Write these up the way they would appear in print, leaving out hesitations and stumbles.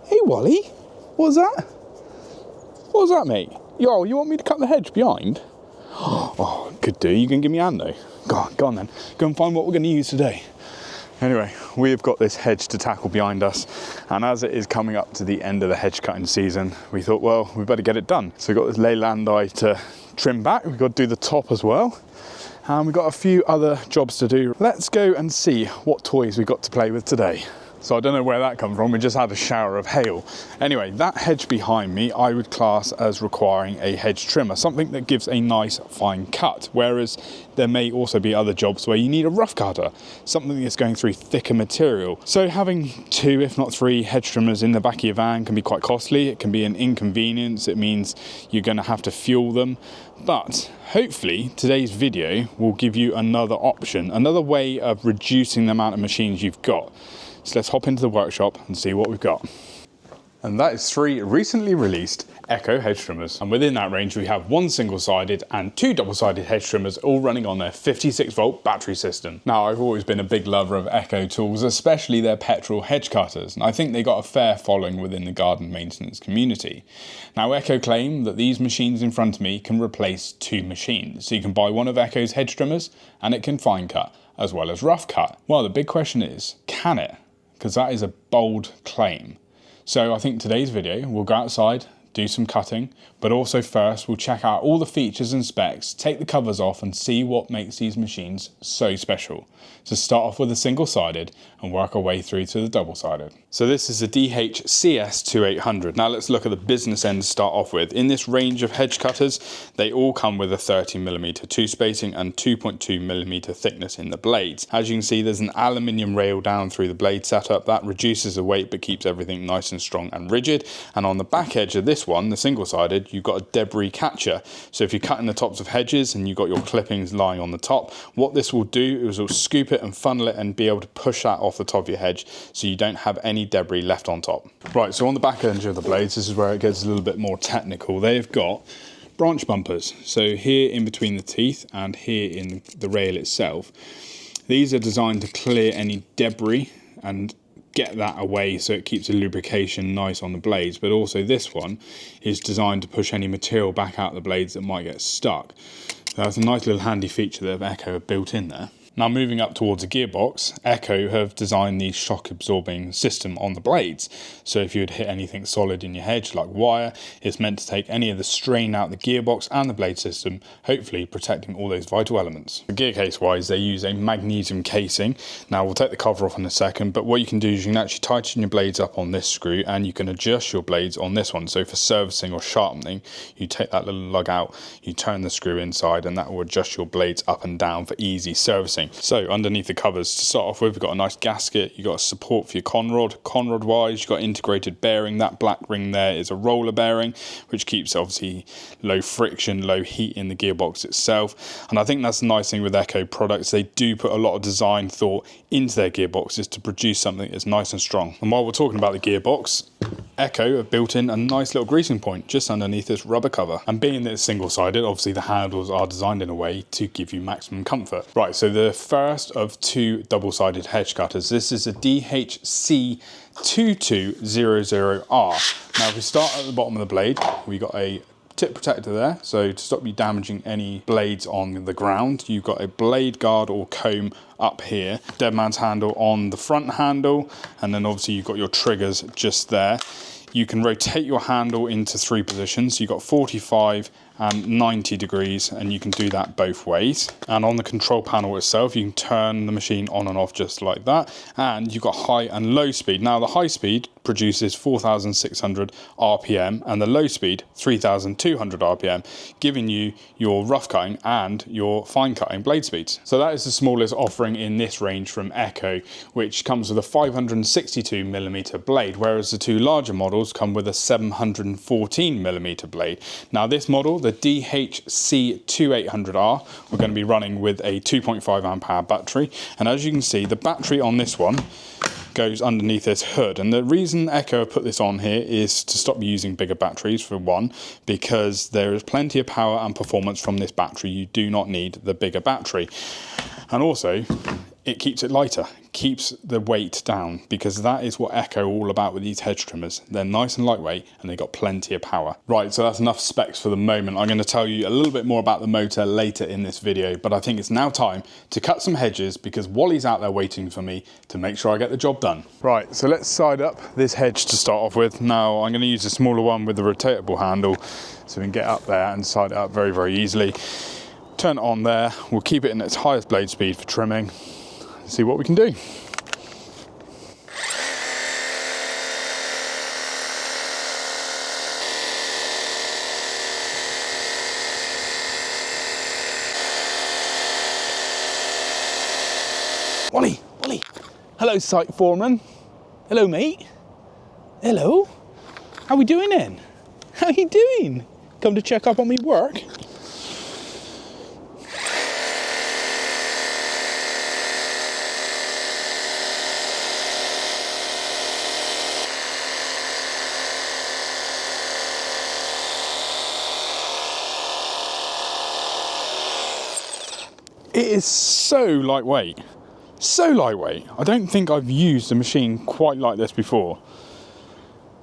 Hey Wally, what was that? What was that, mate? Yo, you want me to cut the hedge behind? Oh, could do. You can give me a hand though. Go on then. Go and find what we're going to use today. Anyway, we have got this hedge to tackle behind us, and as it is coming up to the end of the hedge cutting season, we thought, well, we better get it done. So we've got this leyland eye to trim back. We've got to do the top as well, and we've got a few other jobs to do. Let's go and see what toys we got to play with today. So I don't know where that come from, we just had a shower of hail. Anyway, that hedge behind me I would class as requiring a hedge trimmer, something that gives a nice fine cut, whereas there may also be other jobs where you need a rough cutter, something that's going through thicker material. So having 2, if not 3 hedge trimmers in the back of your van can be quite costly. It can be an inconvenience. It means you're going to have to fuel them. But hopefully today's video will give you another option, another way of reducing the amount of machines you've got. So let's hop into the workshop and see what we've got. And that is 3 recently released ECHO hedge trimmers. And within that range, we have 1 single-sided and 2 double-sided hedge trimmers, all running on their 56-volt battery system. Now, I've always been a big lover of ECHO tools, especially their petrol hedge cutters. And I think they got a fair following within the garden maintenance community. Now, ECHO claim that these machines in front of me can replace 2 machines. So you can buy one of ECHO's hedge trimmers and it can fine cut as well as rough cut. Well, the big question is, can it? Because that is a bold claim. So I think today's video, we'll go outside, do some cutting, but also first we'll check out all the features and specs, take the covers off and see what makes these machines so special. So start off with a single-sided and work our way through to the double-sided. So this is a DHCS2800. Now let's look at the business end to start off with. In this range of hedge cutters, they all come with a 30mm 2 spacing and 2.2mm thickness in the blades. As you can see, there's an aluminium rail down through the blade setup that reduces the weight but keeps everything nice and strong and rigid. And on the back edge of this one, the single-sided, you've got a debris catcher. So if you're cutting the tops of hedges and you've got your clippings lying on the top, what this will do is it'll scoop it and funnel it and be able to push that off the top of your hedge so you don't have any debris left on top. Right, so on the back edge of the blades, this is where it gets a little bit more technical. They've got branch bumpers. So here in between the teeth and here in the rail itself, these are designed to clear any debris and get that away so it keeps the lubrication nice on the blades. But also this one is designed to push any material back out the blades that might get stuck. So that's a nice little handy feature that ECHO have built in there. Now moving up towards a gearbox, ECHO have designed the shock absorbing system on the blades. So if you would hit anything solid in your hedge like wire, it's meant to take any of the strain out the gearbox and the blade system, hopefully protecting all those vital elements. The gear case wise, they use a magnesium casing. Now we'll take the cover off in a second, but what you can do is you can actually tighten your blades up on this screw and you can adjust your blades on this one. So for servicing or sharpening, you take that little lug out, you turn the screw inside and that will adjust your blades up and down for easy servicing. So underneath the covers, to start off with, we've got a nice gasket, you've got a support for your conrod. Conrod wise, you've got integrated bearing. That black ring there is a roller bearing, which keeps obviously low friction, low heat in the gearbox itself. And I think that's the nice thing with ECHO products. They do put a lot of design thought into their gearboxes to produce something that's nice and strong. And while we're talking about the gearbox, ECHO have built in a nice little greasing point just underneath this rubber cover. And being that it's single-sided, obviously the handles are designed in a way to give you maximum comfort. Right, so the first of 2 double-sided hedge cutters. This is a DHC2200R. Now if we start at the bottom of the blade, we got a tip protector there, so to stop you damaging any blades on the ground. You've got a blade guard or comb up here, dead man's handle on the front handle, and then obviously you've got your triggers just there. You can rotate your handle into 3 positions. You've got 45 and 90 degrees, and you can do that both ways. And on the control panel itself, you can turn the machine on and off just like that. And you've got high and low speed. Now the high speed produces 4,600 RPM and the low speed 3,200 RPM, giving you your rough cutting and your fine cutting blade speeds. So that is the smallest offering in this range from ECHO, which comes with a 562mm blade, whereas the 2 larger models come with a 714mm blade. Now this model, the DHC2800R, we're going to be running with a 2.5 amp hour battery, and as you can see, the battery on this one goes underneath this hood. And the reason ECHO put this on here is to stop you using bigger batteries, for one, because there is plenty of power and performance from this battery. You do not need the bigger battery. And also, it keeps it lighter, keeps the weight down, because that is what ECHO are all about with these hedge trimmers. They're nice and lightweight and they've got plenty of power. Right, so that's enough specs for the moment. I'm going to tell you a little bit more about the motor later in this video, but I think it's now time to cut some hedges because Wally's out there waiting for me to make sure I get the job done. Right, so let's side up this hedge to start off with. Now I'm going to use a smaller one with the rotatable handle so we can get up there and side it up very, very easily. Turn it on there, we'll keep it in its highest blade speed for trimming. See what we can do. Wally, Wally. Hello, site foreman. Hello, mate. Hello. How we doing then? How you doing? Come to check up on me work? It is so lightweight, so lightweight. I don't think I've used a machine quite like this before.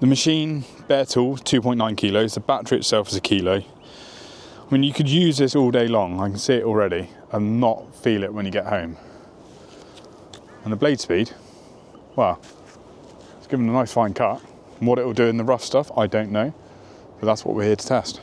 The machine, bare tool, 2.9 kilos. The battery itself is a kilo. I mean, you could use this all day long. I can see it already and not feel it when you get home. And the blade speed, well, it's given a nice fine cut. And what it will do in the rough stuff, I don't know. But that's what we're here to test.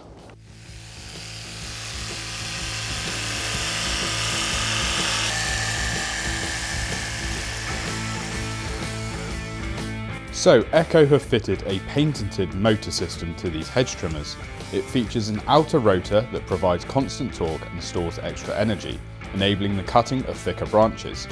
So, ECHO have fitted a patented motor system to these hedge trimmers. It features an outer rotor that provides constant torque and stores extra energy, enabling the cutting of thicker branches.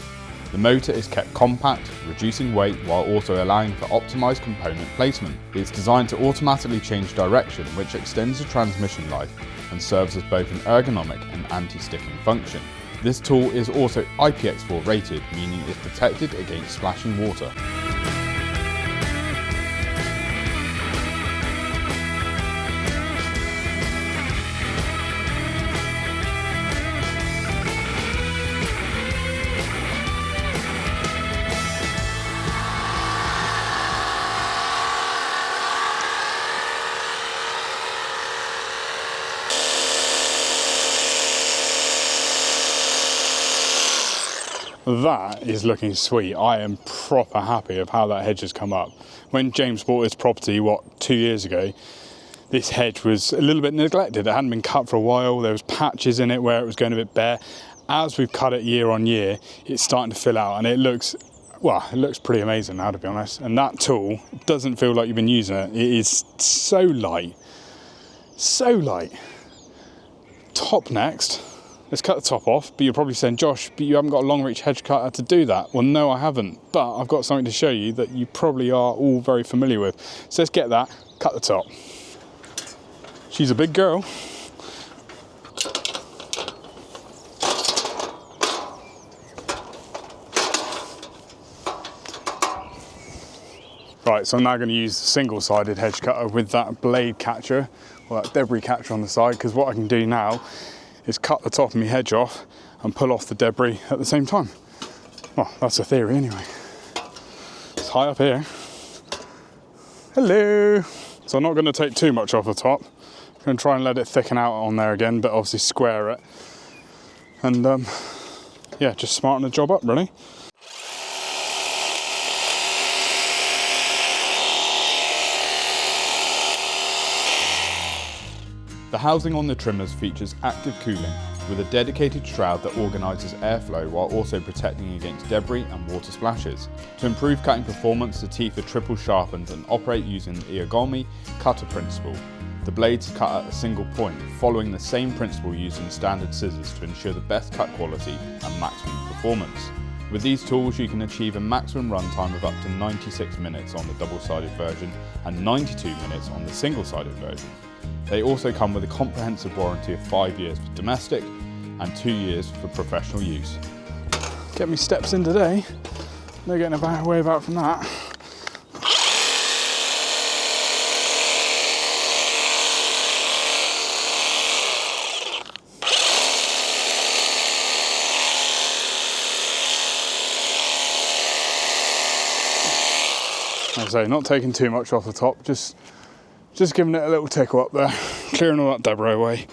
The motor is kept compact, reducing weight while also allowing for optimised component placement. It's designed to automatically change direction, which extends the transmission life and serves as both an ergonomic and anti-sticking function. This tool is also IPX4 rated, meaning it's protected against splashing water. That is looking sweet. I am proper happy of how that hedge has come up. When James bought his property, 2 years ago, this hedge was a little bit neglected. It hadn't been cut for a while. There was patches in it where it was going a bit bare. As we've cut it year on year, it's starting to fill out and it looks pretty amazing now, to be honest. And that tool doesn't feel like you've been using it. It is so light, so light. Top next. Let's cut the top off, but you're probably saying, Josh, but you haven't got a long reach hedge cutter to do that. Well, no, I haven't, but I've got something to show you that you probably are all very familiar with. So let's get that, cut the top. She's a big girl. Right, so I'm now going to use the single-sided hedge cutter with that blade catcher, or that debris catcher on the side, because what I can do now is cut the top of my hedge off and pull off the debris at the same time. Well, that's a theory anyway. It's high up here. Hello. So I'm not going to take too much off the top. I'm going to try and let it thicken out on there again, but obviously square it. And yeah, just smarten the job up really. The housing on the trimmers features active cooling with a dedicated shroud that organises airflow while also protecting against debris and water splashes. To improve cutting performance, the teeth are triple sharpened and operate using the Ergomi cutter principle. The blades are cut at a single point, following the same principle used in standard scissors to ensure the best cut quality and maximum performance. With these tools you can achieve a maximum runtime of up to 96 minutes on the double-sided version and 92 minutes on the single-sided version. They also come with a comprehensive warranty of 5 years for domestic and 2 years for professional use. Get me steps in today, no getting away about from that. I say, not taking too much off the top, just giving it a little tickle up there, clearing all that debris away.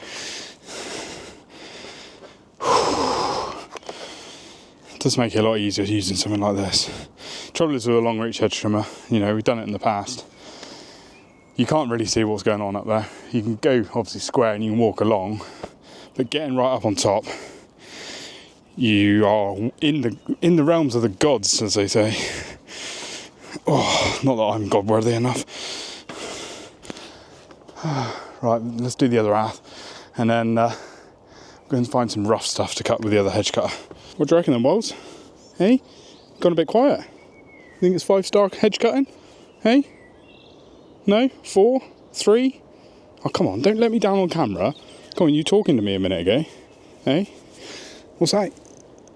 It does make it a lot easier using something like this. Trouble is with a long reach hedge trimmer, you know, we've done it in the past. You can't really see what's going on up there. You can go obviously square and you can walk along, but getting right up on top, you are in the realms of the gods, as they say. Oh, not that I'm God worthy enough. Right, let's do the other half, and then go and find some rough stuff to cut with the other hedge cutter. What do you reckon then, Walls? Hey? Gone a bit quiet. You think it's 5-star hedge cutting? Hey? No? 4? 3? Oh, come on, don't let me down on camera. Come on, you talking to me a minute ago. Hey? What's that?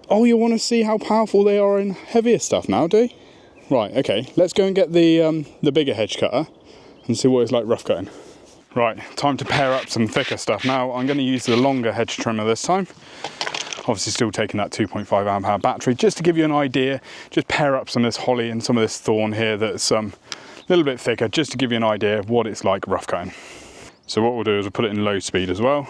Oh, you want to see how powerful they are in heavier stuff now, do you? Right, okay, let's go and get the bigger hedge cutter and see what it's like rough cutting. Right, time to pair up some thicker stuff. Now, I'm going to use the longer hedge trimmer this time. Obviously still taking that 2.5 amp hour battery, just to give you an idea, just pair up some of this holly and some of this thorn here that's a little bit thicker, just to give you an idea of what it's like rough cutting. So what we'll do is we'll put it in low speed as well.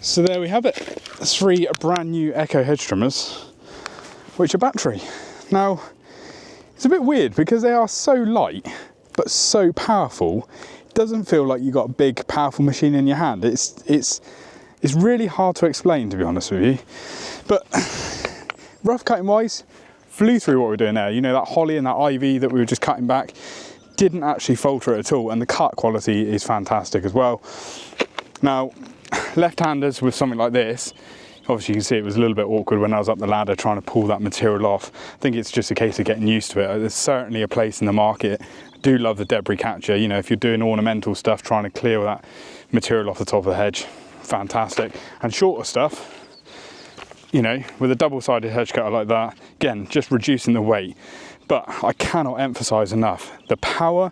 So there we have it, 3 brand new ECHO Hedge Trimmers, which are battery. Now, it's a bit weird because they are so light, but so powerful, it doesn't feel like you've got a big, powerful machine in your hand. It's really hard to explain, to be honest with you. But rough cutting wise, flew through what we're doing there. You know, that holly and that ivy that we were just cutting back, didn't actually falter it at all, and the cut quality is fantastic as well. Now, left-handers with something like this, obviously you can see it was a little bit awkward when I was up the ladder trying to pull that material off. I think it's just a case of getting used to it. There's certainly a place in the market. I do love the debris catcher. You know, if you're doing ornamental stuff, trying to clear that material off the top of the hedge, fantastic. And shorter stuff, you know, with a double-sided hedge cutter like that, again, just reducing the weight. But I cannot emphasize enough the power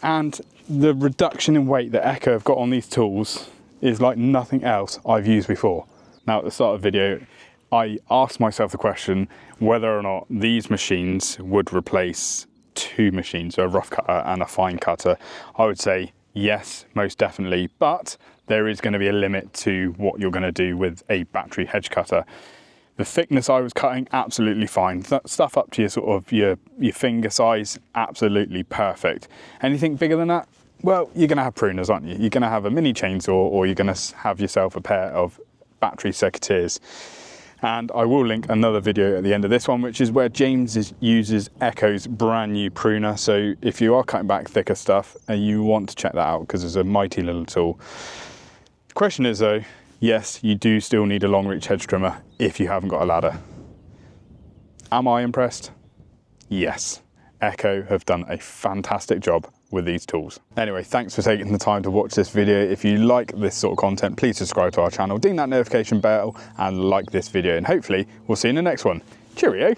and the reduction in weight that ECHO have got on these tools is like nothing else I've used before. Now, at the start of the video, I asked myself the question whether or not these machines would replace 2 machines, so a rough cutter and a fine cutter. I would say yes, most definitely, but there is going to be a limit to what you're going to do with a battery hedge cutter. The thickness I was cutting, absolutely fine. That stuff up to your sort of your finger size, absolutely perfect. Anything bigger than that, well, you're going to have pruners, aren't you? You're going to have a mini chainsaw, or you're going to have yourself a pair of battery secateurs. And I will link another video at the end of this one, which is where James uses ECHO's brand new pruner. So if you are cutting back thicker stuff and you want to check that out, because it's a mighty little tool. The question is though, yes, you do still need a long reach hedge trimmer if you haven't got a ladder. Am I impressed? Yes. ECHO have done a fantastic job with these tools. Anyway, thanks for taking the time to watch this video. If you like this sort of content, please subscribe to our channel, ding that notification bell and like this video, and hopefully we'll see you in the next one. Cheerio.